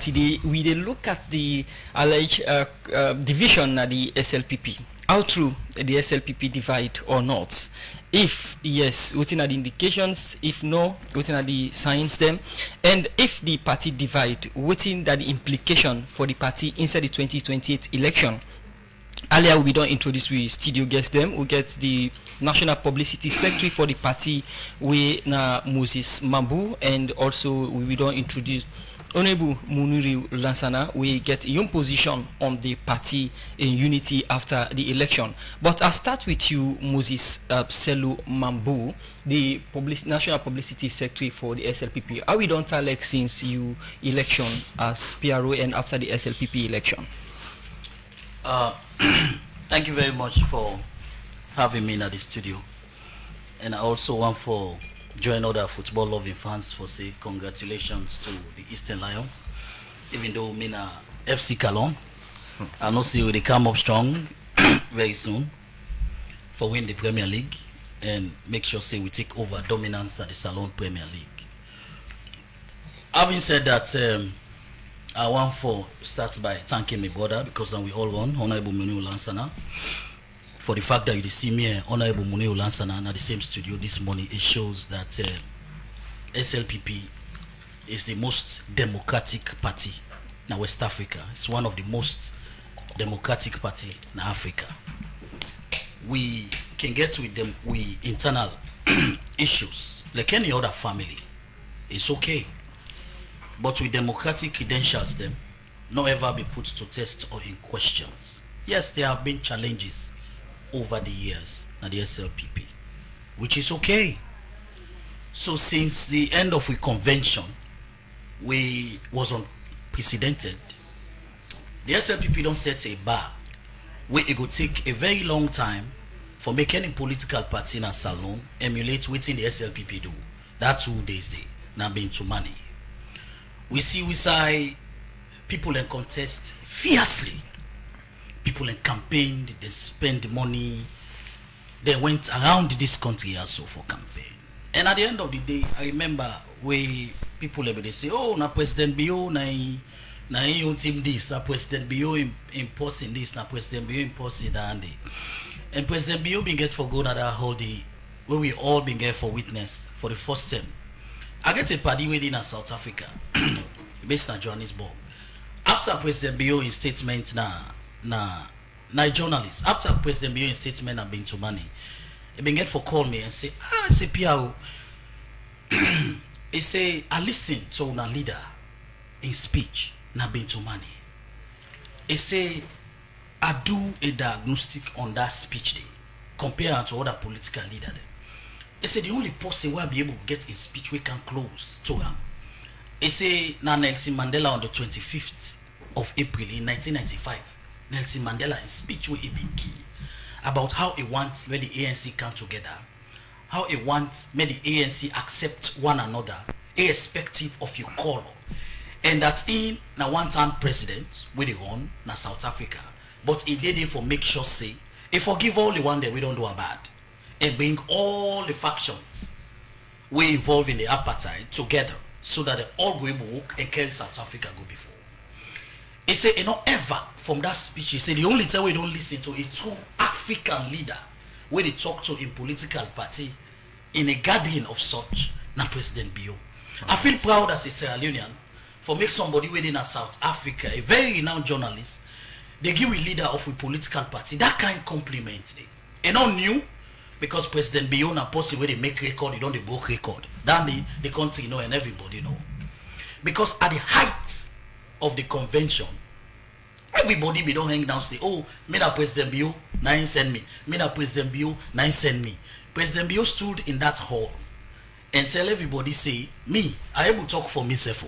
party, we look at the alleged division at the SLPP. How true the SLPP divide or not? If yes, within the indications, if no, within the signs them, and if the party divide, within the implication for the party inside the 2028 election. Earlier we don't introduce, we studio guest them. We get the National Publicity Secretary for the party, we na Moses Mambu, and also we don't introduce Honorable Muniru Lansana. We get a young position on the party in unity after the election. But I'll start with you, Moses Selu Mambu, the National Publicity Secretary for the SLPP. How we don't elect since you election as PRO and after the SLPP election? Thank you very much for having me in the studio, and I also want for join other football loving fans for say congratulations to the Eastern Lions. Even though me na FC Calon, I know see they come up strong very soon for win the Premier League and make sure say we take over dominance at the Salon Premier League. Having said that, I want for start by thanking my brother because we all won, Honorable Muniru Lansana, for the fact that you see me and Honorable Muniru Lansana at the same studio this morning. It shows that SLPP is the most democratic party in West Africa. It's one of the most democratic party in Africa. We can get with them we internal issues like any other family. It's okay. But with democratic credentials, them not ever be put to test or in questions. Yes, there have been challenges over the years at the SLPP, which is okay. So since the end of the convention, we was unprecedented. The SLPP don't set a bar where it could take a very long time for making any political party in a salon emulate within the SLPP do. That 2 days they now being too money. We see people in contest fiercely. People in campaign, they spend money. They went around this country also for campaign. And at the end of the day, I remember we people they say, oh, na President Bio, na own team this, na President Bio imposing this, na President Bio imposing that. And President Bio been get for go na that whole day where we all been get for witness for the first time. I get a party within South Africa, based in Johannesburg. After President Bio in statement na journalists, after President Bio in statement have been to money, he been get for call me and say, say PRO. He say, I listen to una leader in speech, na been to money. He say, I do a diagnostic on that speech day, compared to other political leader there. He said the only person who will be able to get in speech we can close to him. He say now Nelson Mandela on the 25th of April in 1995. Nelson Mandela in speech will be key about how he wants when the ANC come together, how he wants when the ANC accept one another, irrespective of your color, and that's in now one time president with the run na South Africa, but he did it for make sure say he forgive all the one that we don't do a bad. And bring all the factions we involved in the apartheid together so that they all go able to work and carry South Africa go before. He said, you know, ever from that speech, he said the only time we don't listen to a true African leader where they talk to in political party in a gathering of such, na President Bio. I feel proud as a Sierra Leonean for make somebody within a South Africa, a very renowned journalist, they give a leader of a political party that kind of compliment. And not new. Because President Bio na person where they make record, they don't they broke record. Then the country know and everybody know. Because at the height of the convention, everybody be don't hang down say, oh, me na President Bio, na send me. Me na President Bio, na send me. President Bio stood in that hall and tell everybody say, me, I able talk for myself.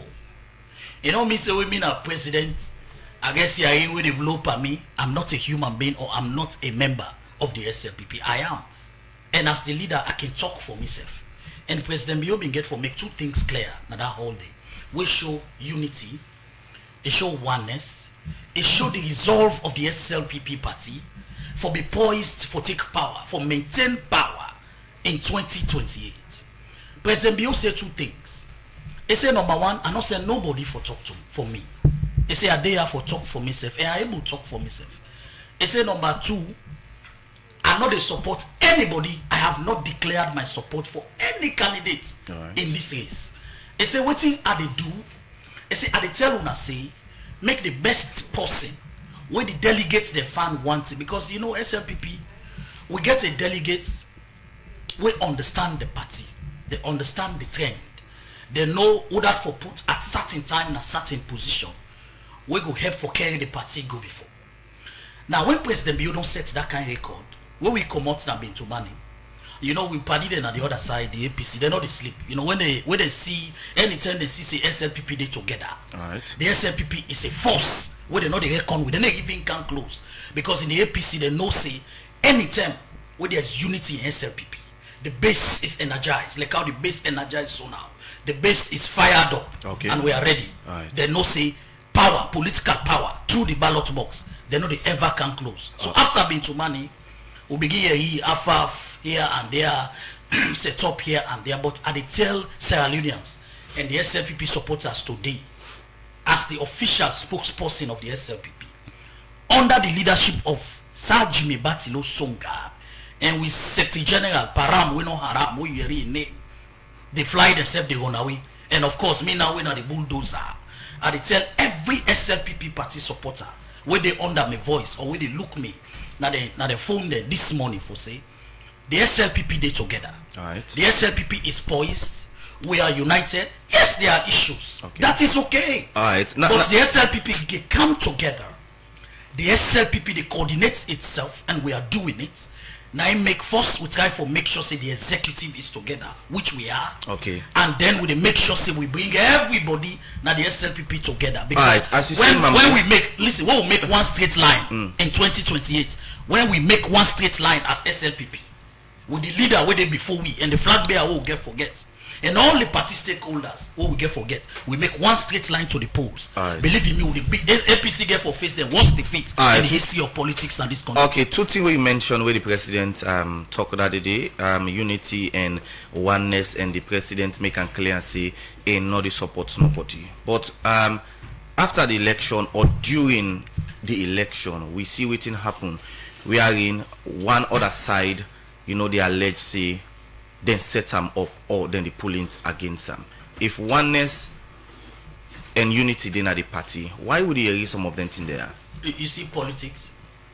You know me say when me na president, I guess yeah, when they blow up me, I'm not a human being or I'm not a member of the SLPP. I am. And as the leader, I can talk for myself. And President Bio been get for make two things clear now that whole day. We show unity, it show oneness, it show the resolve of the SLPP party for be poised for take power, for maintain power in 2028. President Bio said two things. He said number one, I not say nobody for talk to for me. He say I dey for talk for myself, and I able to talk for myself. He say number 2, I not dey support anybody. I have not declared my support for any candidate in this race. He say wetin I dey do. He say I dey tell una say make the best person where the delegates the fan want it, because you know SLPP we get a delegate we understand the party, they understand the trend, they know who that for put at certain time in a certain position we go help for carry the party go before. Now when President Bio don't set that kind of record, where we come out now into money, you know we party then on the other side, the APC, they know they sleep. You know when they see anytime they see say SLPP they together, the SLPP is a force where they know they reckon with, they not even can close, because in the APC they know say anytime where there's unity in SLPP, the base is energized, like how the base energized so now. The base is fired up, and we are ready. They know say power, political power through the ballot box, they know they ever can close. So after being to money, we begin here, AFAF here and there, set up here and there. But I tell Sierra Leoneans and the SLPP supporters today, as the official spokesperson of the SLPP, under the leadership of Sir Jimmy Batilo Songa, and with Secretary General Param, we know Haram, we hear in name. They fly themselves, they run away. And of course, me now, we know the bulldozer. I tell every SLPP party supporter, where they under my voice or where they look me, now they phone them this morning for say, the SLPP they together. The SLPP is poised. We are united. Yes, there are issues. That is okay. But the SLPP they come together. The SLPP they coordinates itself, and we are doing it. Now make first we try for make sure say the executive is together, which we are. And then we make sure say we bring everybody now the SLPP together. Because when we make one straight line in 2028, when we make one straight line as SLPP, with the leader where they before we and the flag bearer will get forget. And all the party stakeholders who we get forget, we make one straight line to the polls. Believe in me, the big APC get for face them once defeat in the history of politics and this country. 2 things where you mentioned where the president talked that day, unity and oneness, and the president make and clear and say not the support nobody. But after the election or during the election, we see what happen. We are in one other side, you know, they allege say then set them up, or then they pull it against them. If oneness and unity then at the party, why would you erase some of them in there? You see, politics,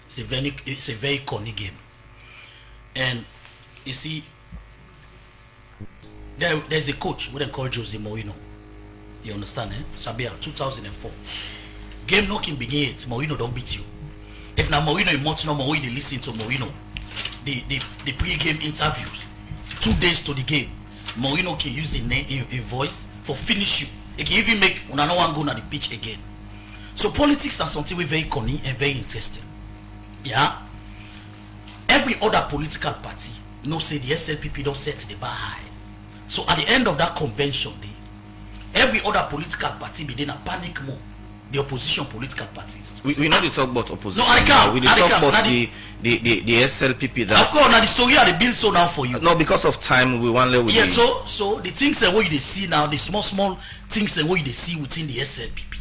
it's a very corny game. And you see, there's a coach we call Jose Mourinho. You understand, eh? Sabia, 2004. Game no can begin it. Mourinho don't beat you. If now Mourinho is not no more, they listen to Mourinho. The pre-game interviews. 2 days to the game, Mourinho can use a voice for finish you. It can even make when no one go on the pitch again. So politics are something we very corny and very interesting. Yeah. Every other political party knows say the SLPP don't set the bar high. So at the end of that convention day, every other political party be in a panic mode. The opposition political parties. We not talk about opposition. No, I can't. We talk about the SLPP. That of course, now the story are the build so now for you. No, because of time, we want to. Yeah, so the things that we see now, the small things that we see within the SLPP.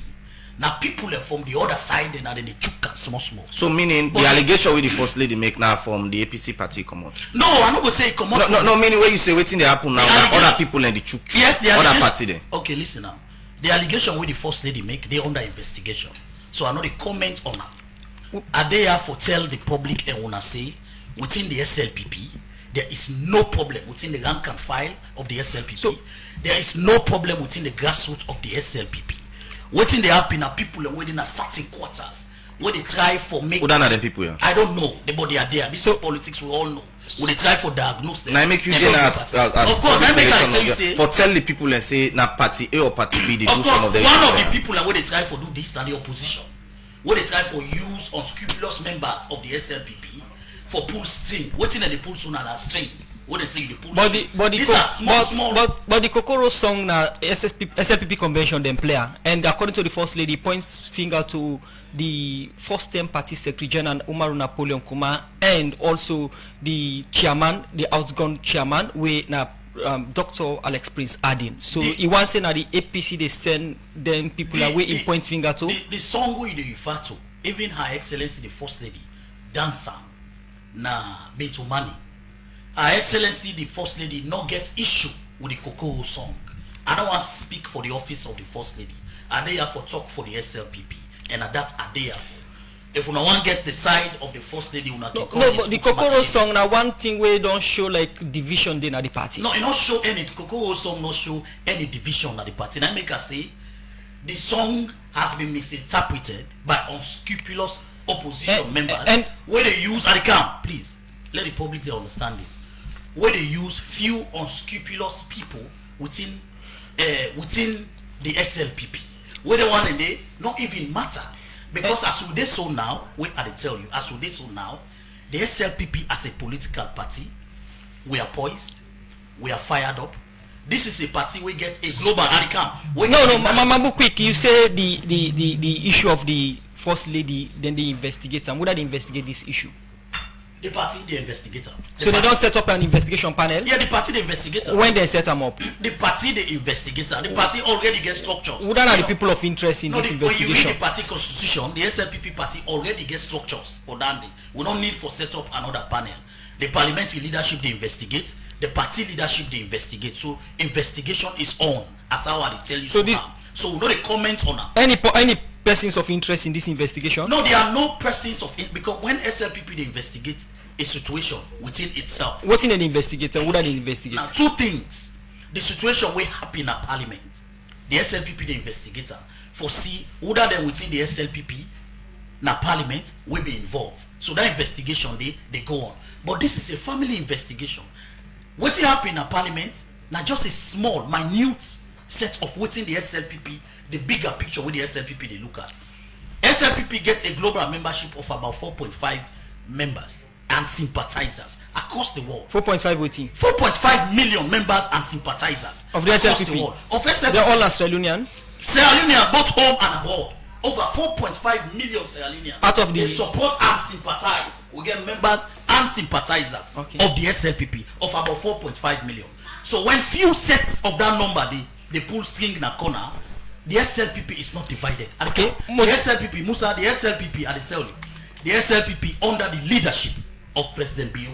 Now people are from the other side and then they chook small. So meaning but the allegation with the first lady make now from the APC party come out. No, I'm not gonna say come out. No, meaning where you say waiting they happen now. Other people and the chook. Yes, the other party then. Okay, listen now. The allegation with the first lady make, they under investigation. So I know the comment on that. Are they here for tell the public and wanna say within the SLPP there is no problem within the rank and file of the SLPP. So, there is no problem within the grassroots of the SLPP. Within the happen are people within a certain quarters where they try for make. Who don't know them people here? I don't know, but they are there. This is politics, we all know. When they try for diagnose them. Now I make you say as of course, I make like tell you say for tell the people and say now party A or party B they do course, some of them. One of the people where they try for do this and the opposition. Where they try for use unscrupulous members of the SLPP for pull string. What's in the pull soon and string? What they say the pull string. But the Kokoro song na SLPP convention them player, and according to the first lady points finger to the first term party secretary general Umaru Napoleon Kuma and also the chairman, the outgone chairman, we na Dr. Alex Prince adding. So he wants saying that the APC they send them people away in point finger to. The song we refer to, even Her Excellency the First Lady, dancer, na Bintu Mani. Her Excellency the First Lady not get issue with the Cocoa song. I don't want to speak for the office of the First Lady. Are they here for talk for the SLPP? And at that are they here for? If you want to get the side of the First Lady, you no, but the Kokoro song now one thing where don't show like division then at the party. No, it not show any Kokoro song not show any division at the party. And I make her say the song has been misinterpreted by unscrupulous opposition members and where they use at the camp. Please let the public understand this. Where they use few unscrupulous people within the SLPP. Where they want they not even matter. Because as we so now, wait, I tell you, as we so now, the SLPP as a political party, we are poised, we are fired up. This is a party we get a global outcome. Mambu, quick, you say the issue of the First Lady, then they investigate, and would they investigate this issue? The party, the investigator. So they don't set up an investigation panel? Yeah, the party, the investigator. When they set them up? The party, the investigator. The party already gets structures. Who are the people of interest in this investigation? When you read the party constitution, the SLPP party already gets structures for that. We don't need for set up another panel. The parliamentary leadership, they investigate. The party leadership, they investigate. So investigation is on. As how I tell you so now. So we know the comments on that. Any persons of interest in this investigation? No, there are no persons of interest because when SLPP they investigate a situation within itself. What's in an investigator? What are they investigate? Now, two things. The situation will happen at Parliament. The SLPP the investigator foresee whether them within the SLPP na Parliament will be involved. So that investigation they go on. But this is a family investigation. What will happen at Parliament? Now just a small, minute set of within the SLPP. The bigger picture with the SLPP they look at. SLPP gets a global membership of about 4.5 members and sympathizers across the world. 4.5 waiting. 4.5 million members and sympathizers of the SLPP. The world. Of SLPP. They're all Australians. Sierra Leoneans, both home and abroad. Over 4.5 million Sierra Leoneans. Part of the they support and sympathize. We get members and sympathizers of the SLPP of about 4.5 million. So when few sets of that number they pull string in a corner. The SLPP is not divided. Okay. The SLPP, Musa, the SLPP, I tell you, the SLPP under the leadership of President Bio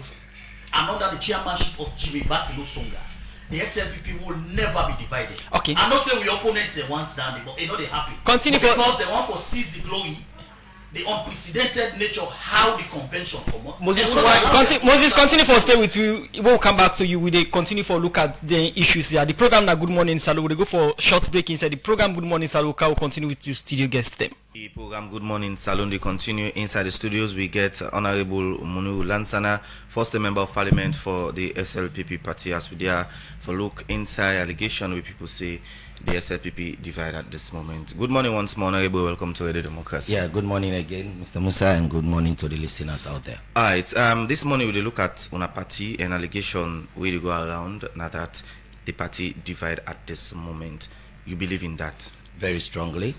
and under the chairmanship of Jimmy Batilo Songa, the SLPP will never be divided. Okay. I'm not saying we opponents they want down, but they know they happy. Continue because they want to seize the glory, the unprecedented nature of how the convention promotes. Moses, continue for stay with you. We'll come back to you. We will continue for look at the issues here. The program now Good Morning Salo. We'll go for a short break inside the program. Good Morning Salo. We'll continue with your studio guest them. The program Good Morning Salon, they continue inside the studios. We get Honorable Muniru Lansana, first member of parliament for the SLPP party, as we there for look inside allegation where people say the SLPP divide at this moment. Good morning once more, Honorable. Welcome to Radio Democracy. Yeah, good morning again, Mr. Musa, and good morning to the listeners out there. All right. This morning we will look at on a party and allegation where you go around now that the party divide at this moment. You believe in that? Very strongly.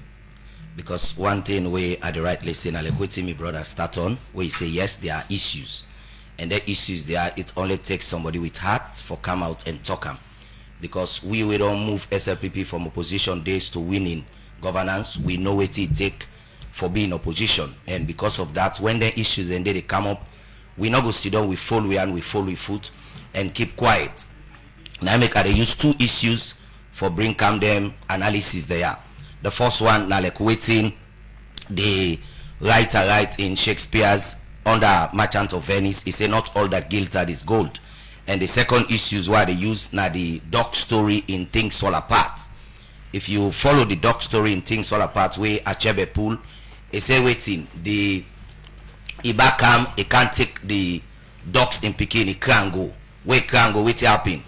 Because one thing we at the right listen, I'll equate me brother start on, where you say yes, there are issues. And the issues there, it only takes somebody with heart for come out and talk them. Because we don't move SLPP from opposition days to winning governance. We know what it take for being opposition. And because of that, when the issues and they come up, we not go sit down, we fall we and we fall with foot and keep quiet. Now they use two issues for bring come them analysis there. The first one, now like waiting, the writer write in Shakespeare's Under Merchant of Venice, he say not all that glitters is gold. And the second issue is why they use now the dog story in Things Fall Apart. If you follow the dog story in Things Fall Apart, where Achebe Pool, he say waiting, the Ibakam, he can't take the dogs in Pekin, he can't go. Where can't go, wait happen.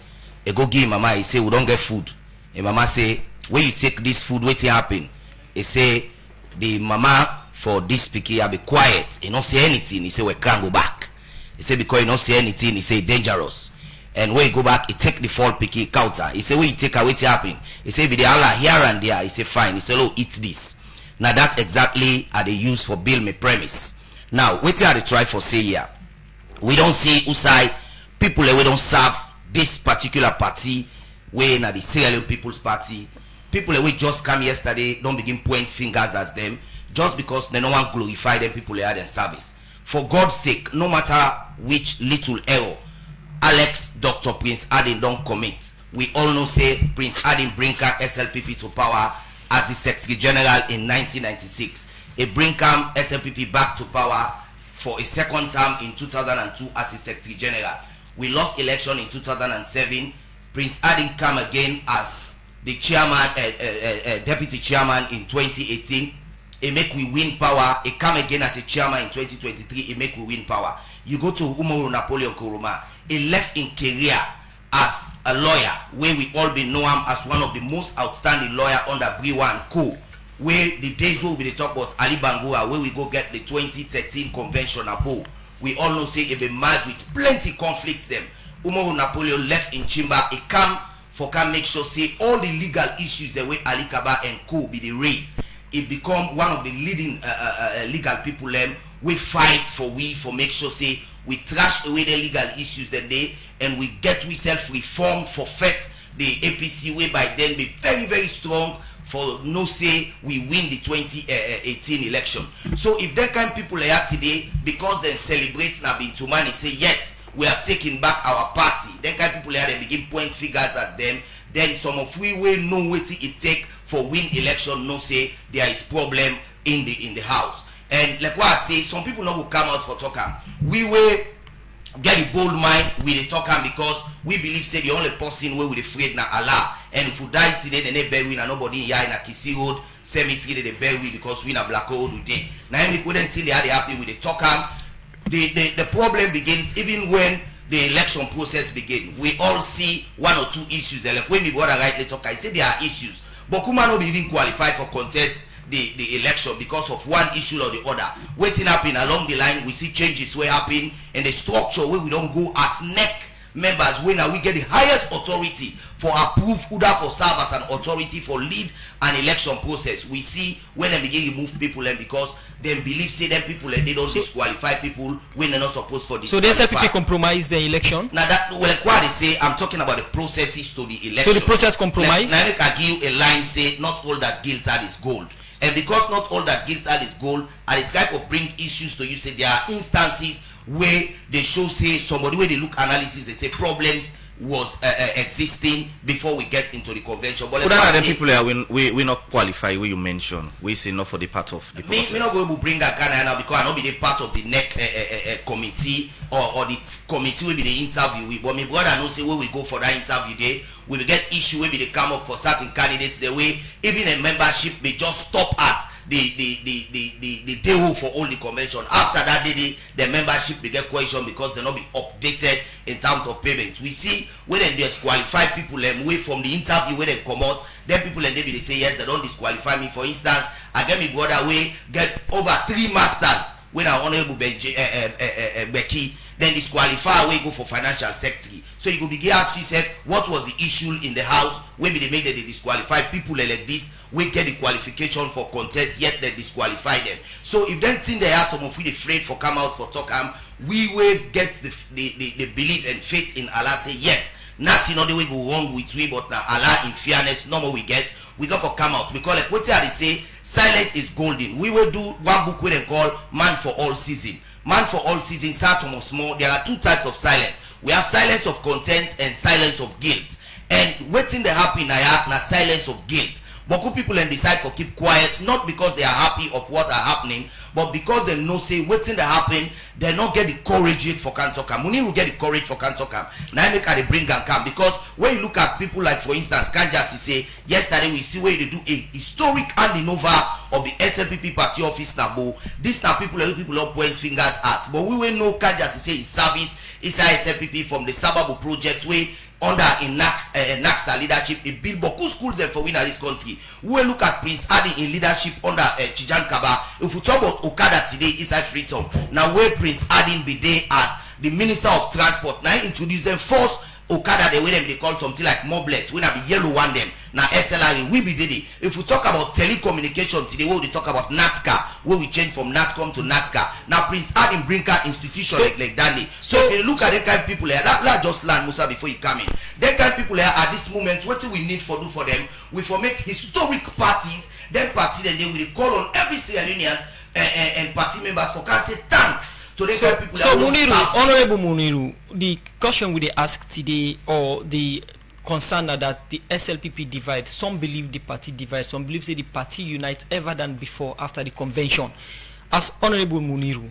He go give mama, he say we don't get food. And mama say, where you take this food, what happen? He say the mama for this picky be quiet. He not say anything. He say we can't go back. He say because he not say anything, he say dangerous. And when you go back, he take the fall picky counter. He say where you take away what happen? He say if they Allah here and there, he say fine. He say oh eat this. Now that's exactly how they use for build me premise. Now what are they try for say here? We don't see Usai people we don't serve this particular party, where na the Sierra Leone People's Party, people that we just come yesterday don't begin point fingers at them just because they no one glorify them people they had in service. For God's sake, no matter which little error Alex Dr. Prince Adin don't commit, we all know say Prince Adin bring SLPP to power as the Secretary General in 1996. He bring SLPP back to power for a second term in 2002 as the Secretary General. We lost election in 2007. Prince Adin come again as the chairman, deputy chairman in 2018. He make we win power. He come again as a chairman in 2023. He make we win power. You go to Umaru Napoleon Kuruma. He left in career as a lawyer, where we all been know him as one of the most outstanding lawyer under Briwan Co. Where the days will be the talk about Ali Bangura, where we go get the 2013 convention above. We all know say he been married with plenty conflicts them. Umaru Napoleon left in Chimba. He come make sure say all the legal issues the way Ali Kaba and Co be the raised. It become one of the leading legal people we fight for make sure say we trash away the legal issues that day and we get we self-reform for fet the APC way by then be very very strong for no say we win the 2018 election. So if that kind of people are here today because they celebrate now Bintumani say yes we have taken back our party, then kind of people here they begin point figures as them, then some of we will know what it take for win election no say there is problem in the house. And like what I say, some people not will come out for talking. We will get a bold mind with the talking because we believe say the only person where we afraid na Allah. And if we die today, then they bury we na nobody here in a Kisi Road cemetery they bury we because we na Black Road today. Now we couldn't think they are happy with the talking. The problem begins even when the election process begin. We all see one or two issues. Like when we brother rightly talk, I say there are issues, but Kuma not be even qualified for contest the election because of one issue or the other. Waiting happen along the line, we see changes where happen in the structure where we don't go as neck members when we get the highest authority for approve Uda for serve as an authority for lead an election process. We see when they begin to move people and because they believe say them people and they don't disqualify people when they're not supposed for disqualify. So the SLPP compromise the election? Now that like what they say, I'm talking about the processes to the election. So the process compromise? Now I can give you a line say not all that guilt is gold. And because not all that guilt is gold, and it's type of bring issues to you, say there are instances where they show say somebody where they look analysis, they say problems was existing before we get into the convention. But other people here we not qualify where you mention. We say not for the part of the process. Me not going to bring that kind of now because I not be the part of the NEC committee or the committee will be the interview. But my brother know say where we go for that interview day, we will get issue where they come up for certain candidates the way even a membership may just stop at the day for all the convention. After that day, the membership will get question because they not be updated in terms of payment. We see when they disqualify people away from the interview when they come out, then people and they say yes, they don't disqualify me. For instance, I get me brother way get over 3 masters when I honorable Becky, then disqualify away go for financial secretary. So you go begin ask yourself what was the issue in the house when they made that they disqualify people like this, we get the qualification for contest yet they disqualify them. So if then think they have some of we afraid for come out for talk we will get the belief and faith in Allah say yes, nothing other way go wrong with we but now Allah in fairness no more we got for come out because like what they say silence is golden. We will do one book we they call Man for All Season. Man for All Season start almost more. There are 2 types of silence. We have silence of content and silence of guilt. And waiting the happen na silence of guilt. But good people then decide to keep quiet, not because they are happy of what are happening, but because they know say waiting the happen, they not get the courage yet for Kantokam. Muniru will get the courage for Kantokam. Now make they bring and come because when you look at people like for instance Kanjasi say yesterday we see where they do a historic handing over of the SLPP party office now. These are people don't point fingers at. But we will know Kanjasi say his service is SLPP from the Sababu project where under in Naxa leadership, a build Boku schools and for winner this country. We will look at Prince Adi in leadership under Chijan Kaba. If we talk about Okada today inside Freetown, now where Prince Adi be there as the Minister of Transport, now introduce them first Okada, the way them they call something like moblet, when I be yellow one them. Now SLRE, we be did it. If we talk about telecommunication today, we talk about NATCA, where we change from NATCOM to NATCA. Now Prince Adam Brinker institution like that. So if you look at that kind of people here, let just land Musa before you come in. That kind of people here at this moment, what do we need for do for them? We for make historic parties, then party, then they will call on every Sierra Leoneans and party members for can say thanks. So Muniru, Honorable Muniru, the question we asked today, or the concern that the SLPP divide, some believe the party divide, some believe say the party unite ever than before after the convention. As Honorable Muniru,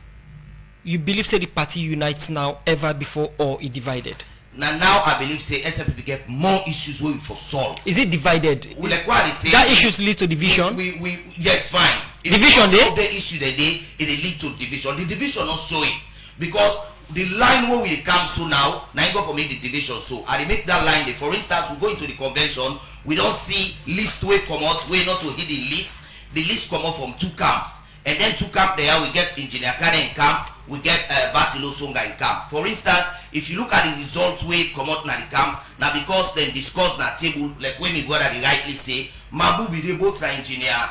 you believe say the party unites now ever before, or it divided? Now I believe say SLPP get more issues where we for solve. Is it divided? Like what they say, that issues lead to division. We yes, fine. If division there. The issue that day it lead to division. The division not show it because the line where we come to now go for make the division. So I make that line there. For instance, we go into the convention, we don't see list way come out, way not to hit the list. The list come out from two camps, and then two camp there we get Engineer Kane in camp. We get Batilo Songa in camp. For instance, if you look at the results we come out na the camp, now because then discuss na table, like when me brother rightly say, Mambu be the both na Engineer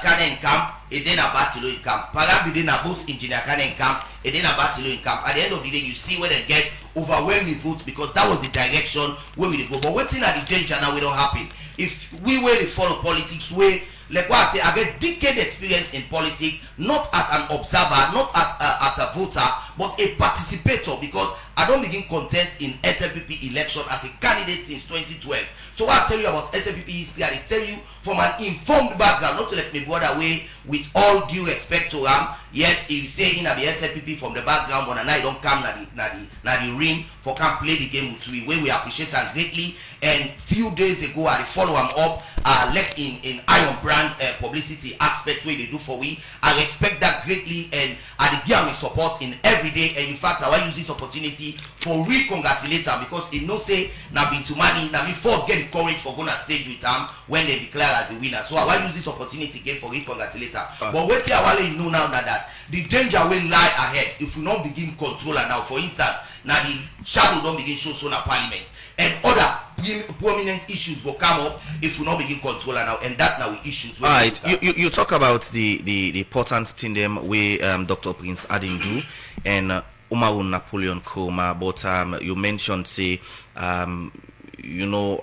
Kane in camp, and then a Batilo in camp. Palam be na both Engineer Kane in camp, and then a Batilo in camp. At the end of the day, you see where they get overwhelming votes because that was the direction where we go. But what's in at the danger now we don't happen. If we were to follow politics way, like what I say, I get decade experience in politics, not as an observer, not as a voter, but a participator, because I don't begin contest in SLPP election as a candidate since 2012. So what I tell you about SLPP history, I tell you from an informed background, not to let me go away with all due respect to yes, if you say in a SLPP from the background, but now you don't come na the ring for come play the game with we, where we appreciate them greatly. And few days ago, I follow them up, like in Iron Brand publicity aspect where they do for we. I respect that greatly, and I give me support in every day. And in fact, I want use this opportunity for re-congratulate them because it no say now been to money, now me first get the courage for going to stage with them when they declare as a winner. So I want use this opportunity again for re-congratulate them. But wait till I want you know now that the danger will lie ahead if we not begin controller now. For instance, now the shadow don't begin show so na parliament. And other prominent issues will come up if we not begin controller now, and that now issues. All right, you talk about the important thing them way Dr. Prince Adin do and Umaru Napoleon Kroma, but you mentioned say you know,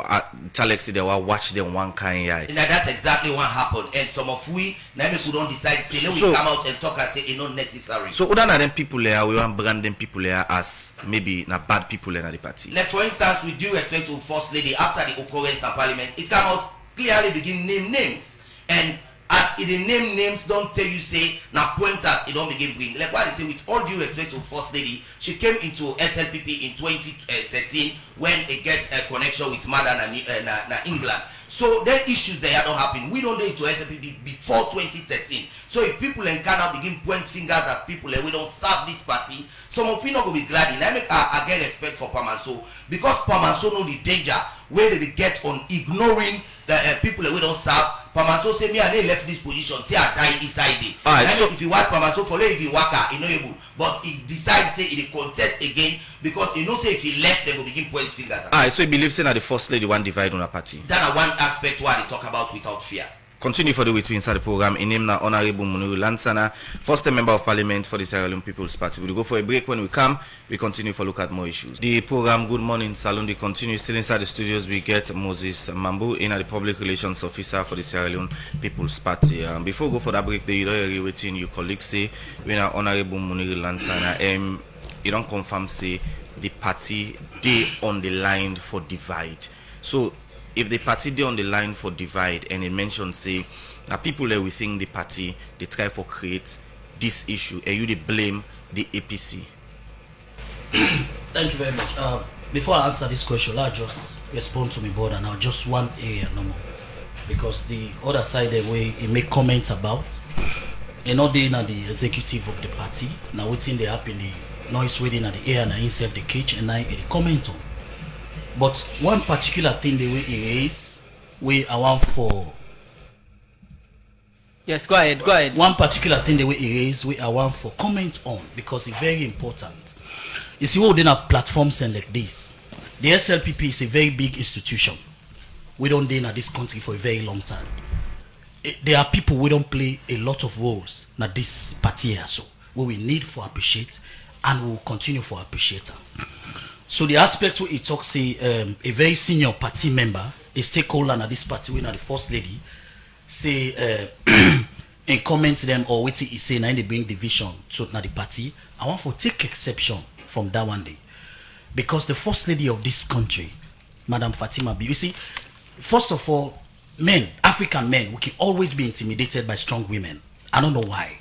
Talex they will watch them one kind eye. And that's exactly what happened. And some of we now who don't decide say let we come out and talk and say it's not necessary. So other than people there, we want brand them people there as maybe na bad people in the party. Like for instance, we do respect to First Lady after the occurrence in Parliament, it come out clearly begin name names. And as it name names don't tell you say now pointers it don't begin bring. Like what they say with all due respect to First Lady, she came into SLPP in 2013 when it gets a connection with Mother na England. So there issues there don't happen. We don't do it to SLPP before 2013. So if people in Canada begin point fingers at people and we don't serve this party, some of you not gonna be glad. And I make I get respect for Pamanso because Pamanso know the danger where they get on ignoring the people that we don't serve. Pamanso say me and they left this position till I die inside it. Right, so if you want Pamanso for if you work he no able, but he decides say he contest again because he know say if he left they will begin point fingers at. So he believes in that the First Lady one divide on a party. That one aspect why they talk about without fear. Continue for the way to inside the program. In name na Honorable Muniru Lansana, first member of parliament for the Sierra Leone People's Party. We'll go for a break. When we come, we continue for look at more issues. The program Good Morning Salon, they continue still inside the studios. We get Moses Mambu in the public relations officer for the Sierra Leone People's Party. Before we go for that break, you don't agree with your colleagues say when Honorable Muniru Lansana, you don't confirm say the party they on the line for divide. So if the party they on the line for divide and it mentions say now people that within the party they try for create this issue and you they blame the APC. Thank you very much. Before I answer this question, I'll just respond to me brother now, just one area no more. Because the other side the way he make comments about and not they na the executive of the party. Now within they happen the noise within at the air and inside the cage and I comment on. But one particular thing the way it is, we I want for. Yes, go ahead. One particular thing the way it is, we I want for comment on because it's very important. You see, what then are platforms and like this. The SLPP is a very big institution. We don't deal in this country for a very long time. There are people we don't play a lot of roles in this party here, so we need for appreciate and we will continue for appreciate her. So the aspect where it talks say a very senior party member, a stakeholder in this party, we know the first lady, say and comment them or wait till he say now they bring division to the party. I want to take exception from that one day. Because the first lady of this country, Madam Fatima B, you see, first of all, men, African men, we can always be intimidated by strong women. I don't know why.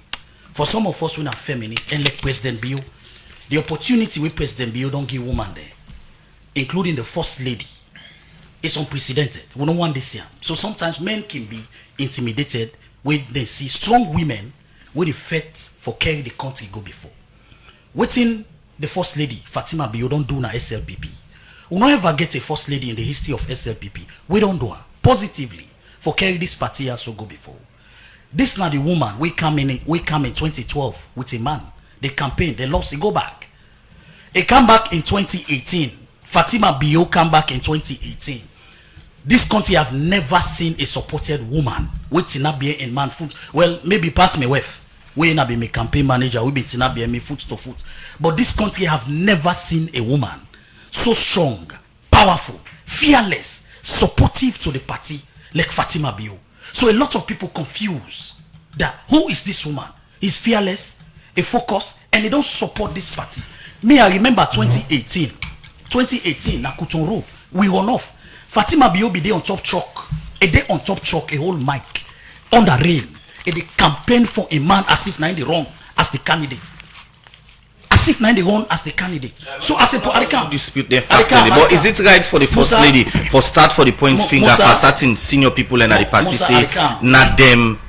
For some of us, we're not feminists, and like President Bill, the opportunity with President Bill don't give woman there, including the first lady. It's unprecedented. We don't want this here. So sometimes men can be intimidated when they see strong women with the fight for carry the country go before. Waiting the first lady, Fatima B, you don't do na SLPP. We don't ever get a first lady in the history of SLPP. We don't do her positively for carry this party as so go before. This now the woman we come in 2012 with a man. They campaign, they lost, they go back. They come back in 2018. Fatima Bio come back in 2018. This country have never seen a supported woman with Tinabie in man foot. Well, maybe pass me wife. We not be my campaign manager, we be Tinabie me foot to foot. But this country have never seen a woman so strong, powerful, fearless, supportive to the party like Fatima Bio. So a lot of people confuse that who is this woman? He's fearless, a focus, and they don't support this party. Me, I remember 2018, Nakuton Road, we run off. Fatima Bio be there on top truck, a day on top truck, a whole mic, on the rail, and they campaign for a man as if now they wrong as the candidate. As if now they wrong as the candidate. So as a I can't dispute them factually, but is it right for the first lady for start for the point finger for certain senior people and the party say not them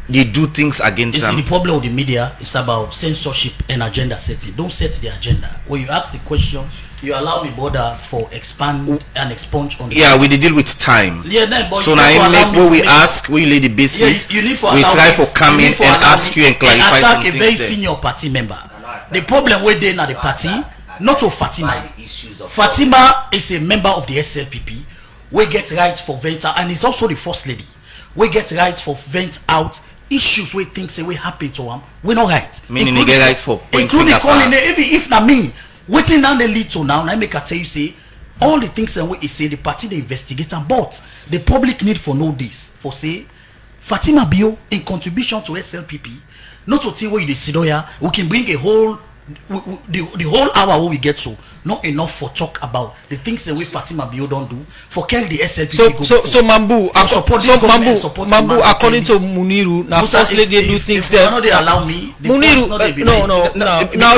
they do things against them? The problem with the media is about censorship and agenda setting. Don't set the agenda. When you ask the question, you allow me border for expand and expunge on the we deal with time. But so now make what we ask, we lay the basis, you need for we try for come in and ask you and clarify attack something. A very senior party member. The problem with they na the party, not to Fatima. Fatima is a member of the SLPP. We get rights for vent out, and is also the first lady. We get rights for vent out issues we think say we happen to them. We not right. Meaning they get rights for point including calling if na me. Waiting now they lead to now. Now make I tell you say all the things that we say the party they investigate and but the public need for know this for say Fatima Bio in contribution to SLPP. Not to think where you sit here, we can bring a whole the whole hour where we get so not enough for talk about the things that we Fatima Bio don't do for carry the SLPP. So Mambu, Mambu according to Muniru, now first lady do things that they allow me. Muniru, now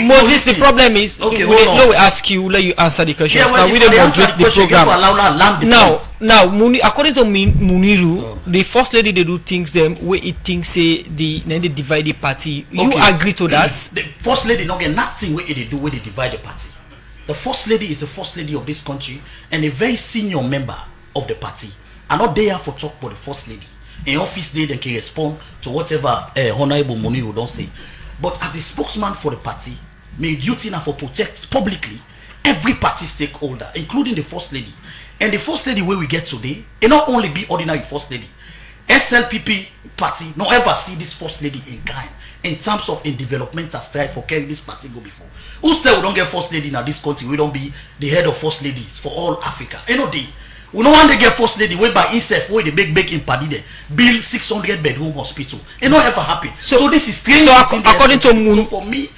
Moses. The problem is we ask you, let you answer the questions. Now we don't moderate the program. Now according to Muniru, the first lady they do things them where it thinks say the divide the party. You agree to that? The first lady not get nothing where they do where they divide the party. The first lady is the first lady of this country and a very senior member of the party. I'm not there for talk about the first lady. In office day they can respond to whatever Honorable Muniru don't say. But as the spokesman for the party, my duty now for protect publicly every party stakeholder, including the first lady. And the first lady where we get today, it not only be ordinary first lady. SLPP party not ever see this first lady in kind in terms of in developmental strides for carrying this party go before. Who still we don't get first lady in this country? We don't be the head of first ladies for all Africa. We don't want to get first lady way by itself where the big in party there build 600 bedroom hospital. It not ever happen. So this is strange. So according to so for me,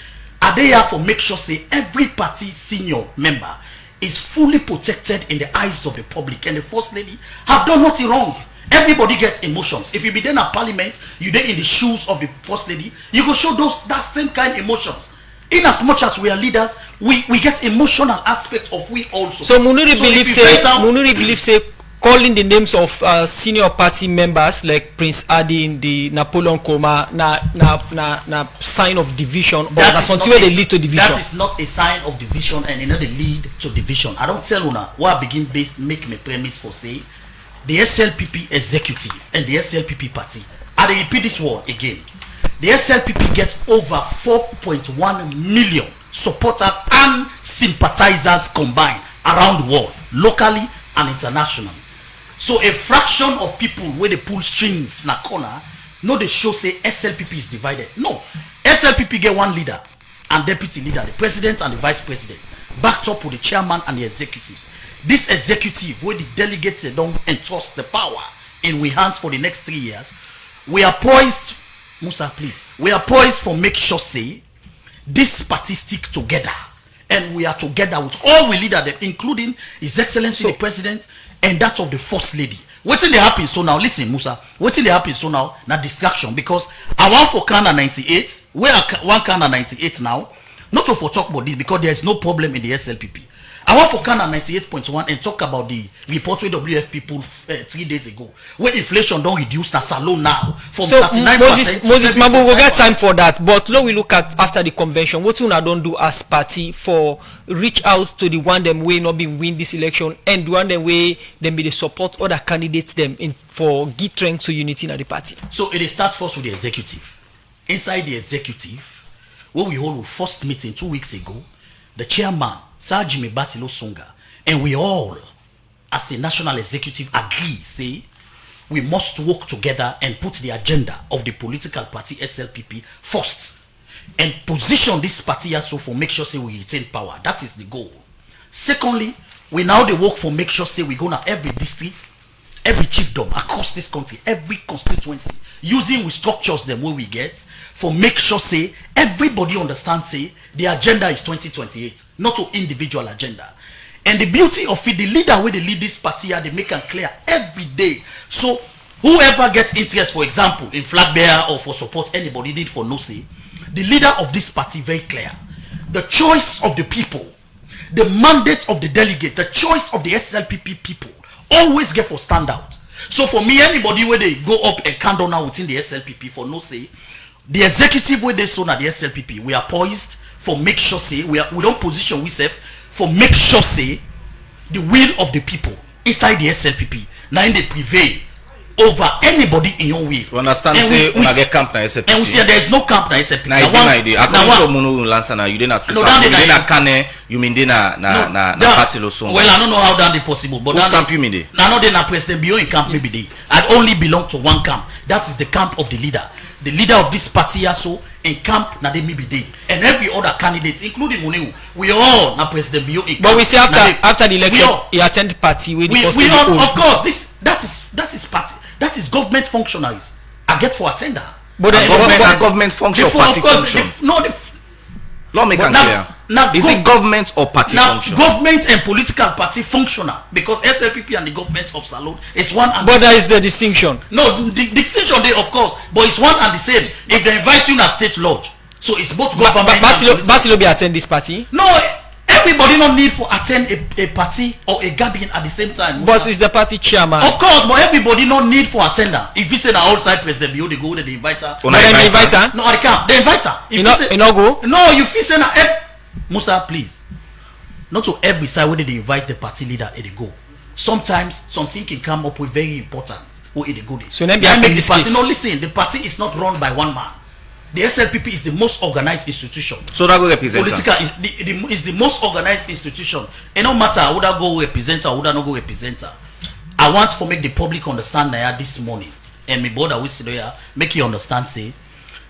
are they here for make sure say every party senior member is fully protected in the eyes of the public, and the first lady have done nothing wrong. Everybody gets emotions. If you be then at parliament, you there in the shoes of the first lady, you go show that same kind of emotions. In as much as we are leaders, we get emotional aspect of we also. So Muniru believes say calling the names of senior party members like Prince Adi, the Napoleon Koma, na sign of division, or that's something where they lead to division. That is not a sign of division, and they lead to division. I don't tell una why I begin make my premise for say the SLPP executive and the SLPP party. I repeat this word again. The SLPP gets over 4.1 million supporters and sympathizers combined around the world, locally and internationally. So a fraction of people where they pull strings na corner, no they show say SLPP is divided. No, SLPP get one leader and deputy leader, the president and the vice president, backed up with the chairman and the executive. This executive, where the delegates don't entrust the power in we hands for the next 3 years, we are poised, Musa, please, we are poised for make sure say this party stick together, and we are together with all we leader, including His Excellency the President and that of the First Lady. What's in the happen so now? Listen, Musa. What's in the happen so now? Now distraction, because I want for Kana 98. Where one Kana 98 now? Not to for talk about this because there is no problem in the SLPP. I want for Kana 98.1 and talk about the report with WF people 3 days ago, where inflation don't reduce na salon now from 39%. Moses Mambu, we get time for that. But now we look at after the convention, what we don't do as party for reach out to the one them way not been win this election and the one them way them be the support other candidates them in for give strength to unity in the party. So it starts first with the executive. Inside the executive, where we hold our first meeting 2 weeks ago, the chairman Sir Jimmy Batilo Songa, and we all, as a national executive, agree, say, we must work together and put the agenda of the political party SLPP first, and position this party also for make sure say we retain power. That is the goal. Secondly, we now they work for make sure say we go to every district, every chiefdom across this country, every constituency, using we structures them where we get for make sure say everybody understands say the agenda is 2028, not to individual agenda. And the beauty of it, the leader where they lead this party they make it clear every day. So whoever gets interest, for example, in flag bearer or for support, anybody need for no say, the leader of this party very clear. The choice of the people, the mandate of the delegate, the choice of the SLPP people always get for standout. So for me, anybody where they go up and count down now within the SLPP for no say, the executive where they saw na the SLPP, we are poised for make sure say we don't position ourselves for make sure say the will of the people inside the SLPP now in they prevail over anybody in your will. You understand? And say we get camp na SLPP. And we say there is no camp na SLPP. Na idea. According to Muniru Lansana, you didn't have to. You didn't Kane. You mean na party lo song. Well, I don't know how that is possible, but which camp you mean dey? Now they na president beyond camp maybe they. I only belong to one camp. That is the camp of the leader. The leader of this party also in camp na they maybe they, and every other candidate, including Muniru, we all na president beyond in camp. But we see after the election, he attended party with the we all, of course, that is party. That is government functionaries. I get for attender. But government function, party function. Law make it clear. Is it government or party function? Government and political party functional, because SLPP and the government of Salon is one and but there is the distinction. No, the distinction there, of course, but it's one and the same. If they invite you in a state lodge, so it's both government and Basilo be attend this party? No, everybody not need for attend a party or a gathering at the same time. But it's the party chairman. Of course, but everybody not need for attender. If you say the outside president, you they go to the inviter. No, they invite her. No, I can't. The inviter. You not go. No, you feel say na Musa, please. Not to every side where they invite the party leader and they go. Sometimes something can come up with very important where they go there. So then make the party. No, listen. The party is not run by one man. The SLPP is the most organized institution. So that go represent political is the most organized institution. It no matter who that go represent or who that not go represent. I want to make the public understand that this morning, and my brother will sit there make you understand. Say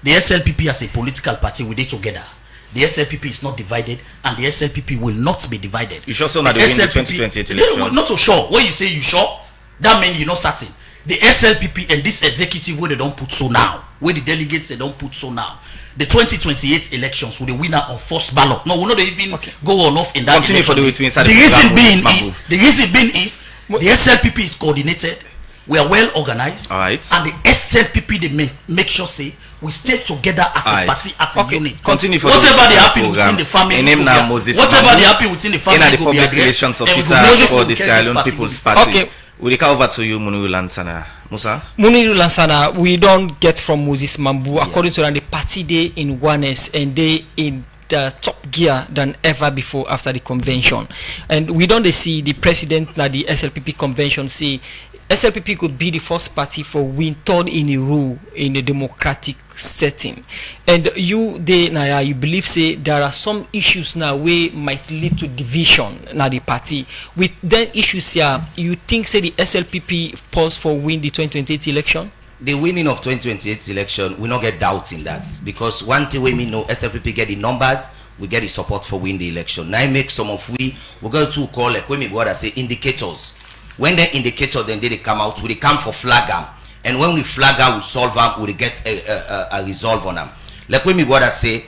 the SLPP as a political party we dey together. The SLPP is not divided, and the SLPP will not be divided. You sure so not the win the 2028 election? Not so sure. When you say you sure, that means you're not certain. The SLPP and this executive where they don't put so now, where the delegates they don't put so now, the 2028 elections with the winner on first ballot. No, we're not even go on off in that. Continue for the the reason being is the SLPP is coordinated. We are well organized. All right. And the SLPP they make sure say we stay together as a party, as a unit. Continue for whatever they happen within the family. Whatever they happen within the family. In the public relations officer for the Sierra People's Party. Okay. We'll come over to you, Muniru Lansana. Musa? Muniru Lansana, we don't get from Moses Mambu, according to the party day in oneness and they in the top gear than ever before after the convention. And we don't see the president at the SLPP convention say SLPP could be the first party for win third in a row in a democratic setting. And you Naya, you believe say there are some issues now where might lead to division now the party. With then issues here, you think say the SLPP pause for win the 2028 election? The winning of 2028 election, we not get doubt in that, because one thing we know, SLPP get the numbers, we get the support for win the election. Now I make some of we go to call like when we go say indicators. When the indicators then they come out, we come for flag them, and when we flag them, we solve them, we get a resolve on them. Like when we go say,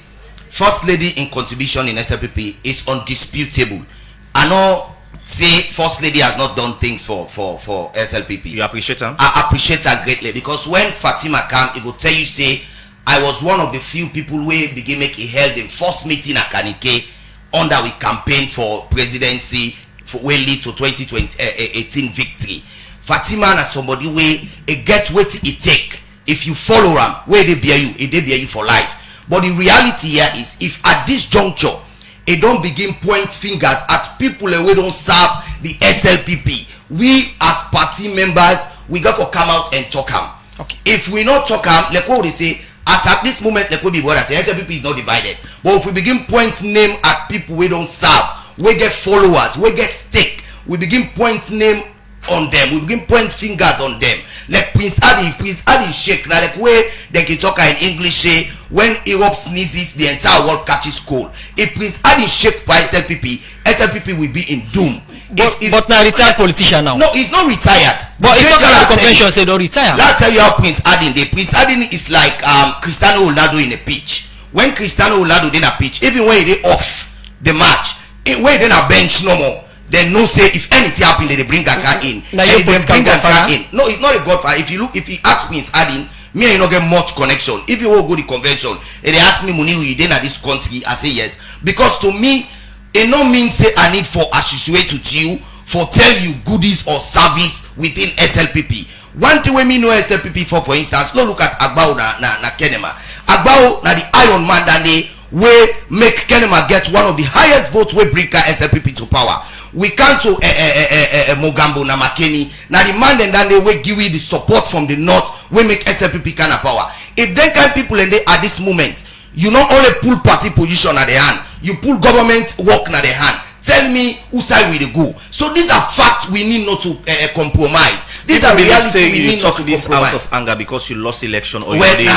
first lady in contribution in SLPP is undisputable. I know say first lady has not done things for SLPP. You appreciate her? I appreciate her greatly, because when Fatima come, it will tell you say I was one of the few people who begin make a held in first meeting at Kanike under we campaign for presidency for will lead to 2018 victory. Fatima na somebody way it get what it take. If you follow them, where they bear you, it they bear you for life. But the reality here is, if at this juncture it don't begin point fingers at people and we don't serve the SLPP, we as party members we got to come out and talk them. Okay. If we not talk them, like what they say, as at this moment, like what be what I say, SLPP is not divided. But if we begin point name at people we don't serve, we get followers, we get stake, we begin point name on them, we begin point fingers on them. Like Prince Adi shake now, like where they can talk in English say when Europe sneezes the entire world catches cold. If Prince Adi shake by SLPP will be in doom. But now retired politician now. No, he's not retired. But he talk about the convention say don't retire. Let me tell you how Prince Adin is like Cristiano Ronaldo in a pitch. When Cristiano Ronaldo in a pitch, even when he off the match, when he a bench no more, then no say if anything happen they bring a car in. Now and you they bring a car in. in. No, it's not a godfather. If you ask Prince Adin, me and you not get much connection. If you will go the convention and they ask me Muniru you in this country, I say yes. Because to me, it no mean say I need for associate with you for tell you goodies or service within SLPP. One thing we me know SLPP for instance, no look at Agbao na Kenema. Agbao na the Iron Man that they we make Kenema get one of the highest votes we bring SLPP to power. We come to Mogambo na Makeni. Now the man then they will give you the support from the north. We make SLPP kind of power. If they kind people and they at this moment, you not only pull party position at the hand, you pull government work at the hand. Tell me who side we go. So these are facts we need not to compromise. These are reality we need not to this compromise. out of anger because you lost election or Well, you're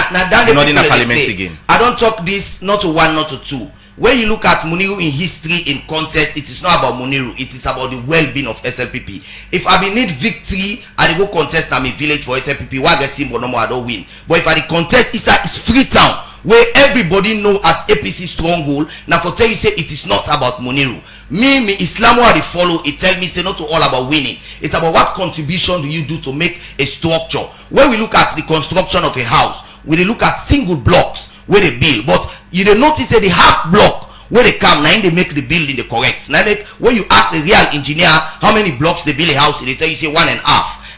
not in a parliament again. I don't talk this not to one, not to two. When you look at Muniru in history, in contest, it is not about Muniru. It is about the well-being of SLPP. If I be need victory, I go contest na my village for SLPP. Why get symbol no more? I don't win. But if I contest, it's Freetown where everybody know as APC stronghold. Now for tell you say it is not about Muniru. Me Islam what I follow, it tell me say not all about winning. It's about what contribution do you do to make a structure. When we look at the construction of a house, we look at single blocks where they build, but you don't notice that the half block where they come now they make the building the correct. Now when you ask a real engineer how many blocks they build a house, they tell you say 1.5.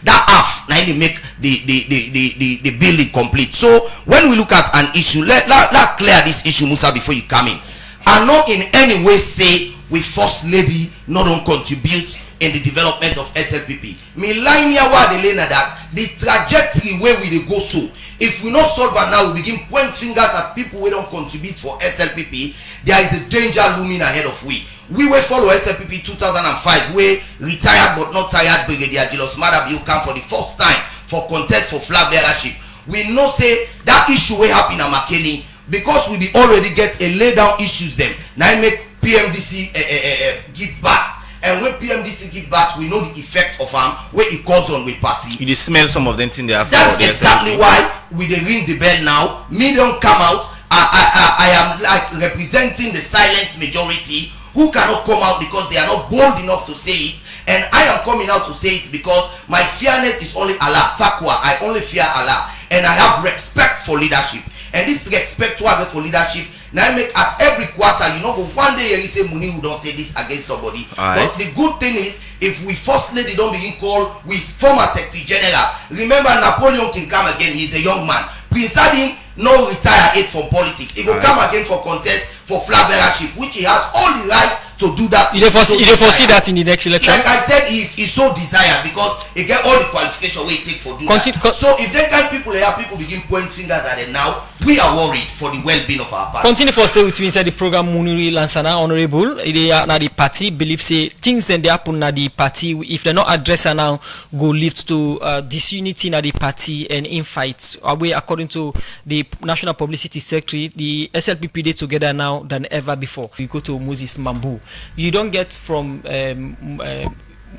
That half now they make the building complete. So when we look at an issue, let clear this issue, Musa, before you come in. I not in any way say we first lady not don't contribute in the development of SLPP. Me line here where they learn that the trajectory where we go so. If we not solve it now, we begin point fingers at people who don't contribute for SLPP. There is a danger looming ahead of we. We will follow SLPP 2005. We retired but not tired Brigadier Julius Madabiu come for the first time for contest for flag bearership. We know say that issue will happen at Makeni because we be already get a lay down issues them. Now I make PMDC give back. And when PMDC give back, we know the effect of where it causes on with party. You just smell some of them thing they have. That's exactly why we they ring the bell now. Me don't come out. I am like representing the silent majority who cannot come out because they are not bold enough to say it. And I am coming out to say it because my fearness is only Allah. Taqwa. I only fear Allah. And I have respect for leadership. And this respect to have for leadership. Now I make at every quarter, you know, but one day you say Muniru don't say this against somebody. Right. But the good thing is, if we first lady don't begin call with former Secretary General. Remember Napoleon can come again, he's a young man. Prince Adin no retire it from politics. He will come again for contest for flag bearership, which he has all the right to do that. You foresee that in the next election? Like I said, he so desire because he get all the qualification we take for do that. So if they kind people here, people begin point fingers at them now, we are worried for the well-being of our party. Continue for stay with me inside the program. Muniru Lansana, honorable. They are now the party believe say things that they happen na the party. If they're not addressed now, go lead to disunity na the party and infights. Away according to the National Publicity Secretary, the SLPP they together now than ever before. We go to Moses Mambu. You don't get from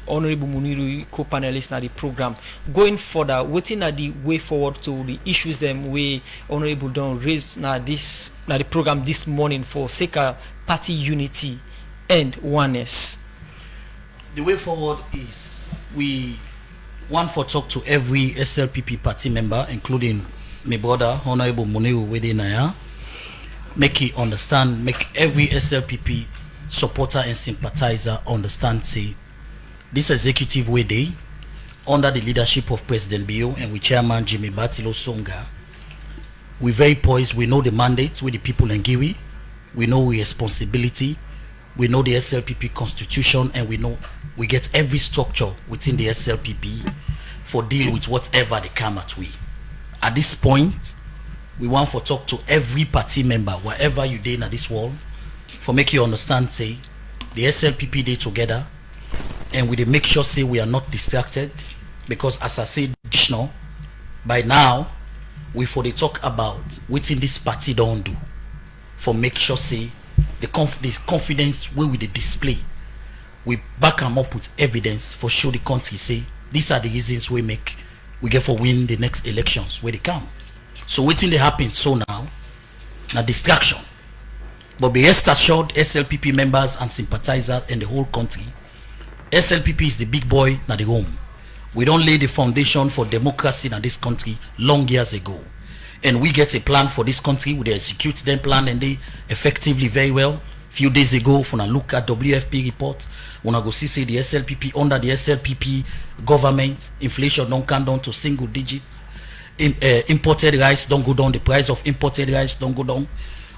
Honorable Muniru co-panelist na the program going further. Waiting at the way forward to the issues them way Honorable don't raise na the program this morning for sake of party unity and oneness. The way forward is we want for talk to every SLPP party member, including my brother Honorable Muniru within Naya. Make he understand, make every SLPP supporter and sympathizer understand say this executive way day under the leadership of President Bio and with Chairman Jimmy Batilo Songa, we very poised, we know the mandates with the people in Giwi, we know we responsibility, we know the SLPP constitution, and we know we get every structure within the SLPP for deal with whatever they come at we. At this point, we want for talk to every party member, wherever you dey in this world, for make you understand say the SLPP dey together, and we dey make sure say we are not distracted, because as I said just now, by now we for dey talk about wetin this party don't do, for make sure say the confidence wey we dey display, we back them up with evidence for show the country say these are the reasons we get for win the next elections where they come. So wetin dey happen so now na distraction, but be rest assured SLPP members and sympathizers in the whole country, SLPP is the big boy na the home. We don't lay the foundation for democracy in this country long years ago, and we get a plan for this country. We execute them plan and they effectively very well. Few days ago, when I look at WFP report, when I go see say the SLPP under the SLPP government, inflation don't come down to single digits. Imported rice don't go down. The price of imported rice don't go down.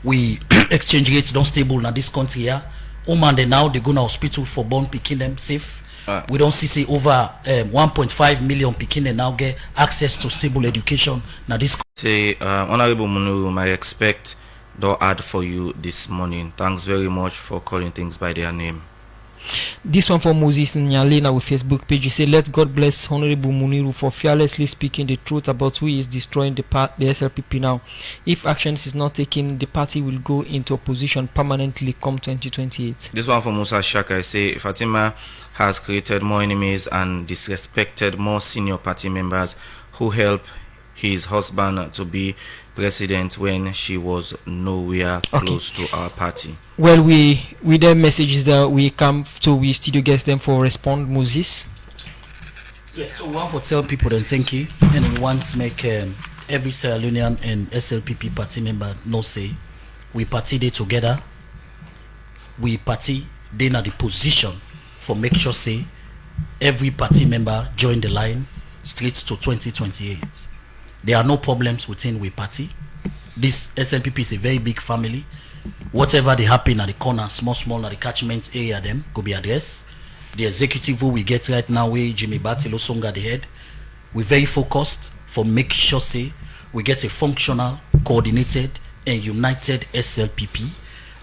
We exchange rates don't stable in this country here. Woman they now they go to hospital for born picking them safe. We don't see over 1.5 million picking and now get access to stable education. Now this say Honorable Muniru, I expect don't add for you this morning. Thanks very much for calling things by their name. This one for Moses Nyale na with Facebook page. You say, let God bless Honorable Muniru for fearlessly speaking the truth about who is destroying the SLPP now. If actions is not taken, the party will go into opposition permanently come 2028. This one for Musa Shaka. I say, Fatima has created more enemies and disrespected more senior party members who help his husband to be president when she was nowhere close to our party. Well, we their messages that we come to we studio guest them for respond Moses. Yes, so we want to tell people then thank you, and we want to make every Sierra Leonean and SLPP party member know say we party day together. We party they na the position for make sure say every party member join the line straight to 2028. There are no problems within we party. This SLPP is a very big family. Whatever they happen at the corner, small at the catchment area, them go be addressed. The executive who we get right now, where Jimmy Batilo Songa the head, we're very focused for make sure say we get a functional, coordinated, and united SLPP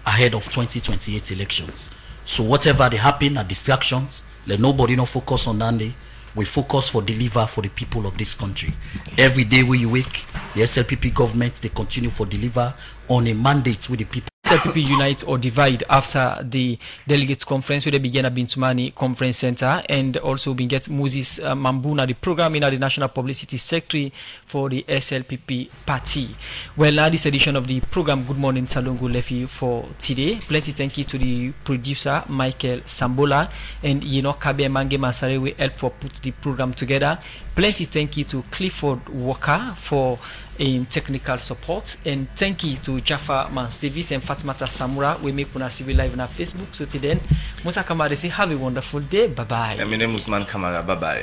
ahead of 2028 elections. So whatever they happen are distractions. Let nobody not focus on that day. We focus for deliver for the people of this country. Every day we wake, the SLPP government they continue for deliver on a mandate with the people. SLPP unite or divide after the delegates conference where they began at Bintumani Conference Center, and also we get Moses Mambu na the program in the National Publicity Secretary for the SLPP party. Well, now this edition of the program, Good Morning Salongo Lefi for today. Plenty thank you to the producer Michael Sambola and Kabe Mange Masare we help for put the program together. Plenty thank you to Clifford Walker for in technical support, and thank you to Jaffa Mans Davis and Fatimata Samura. We make Puna Civil live on our Facebook. So till then, Musa Kamara say have a wonderful day. Bye bye. My name is Usman Kamara. Bye bye.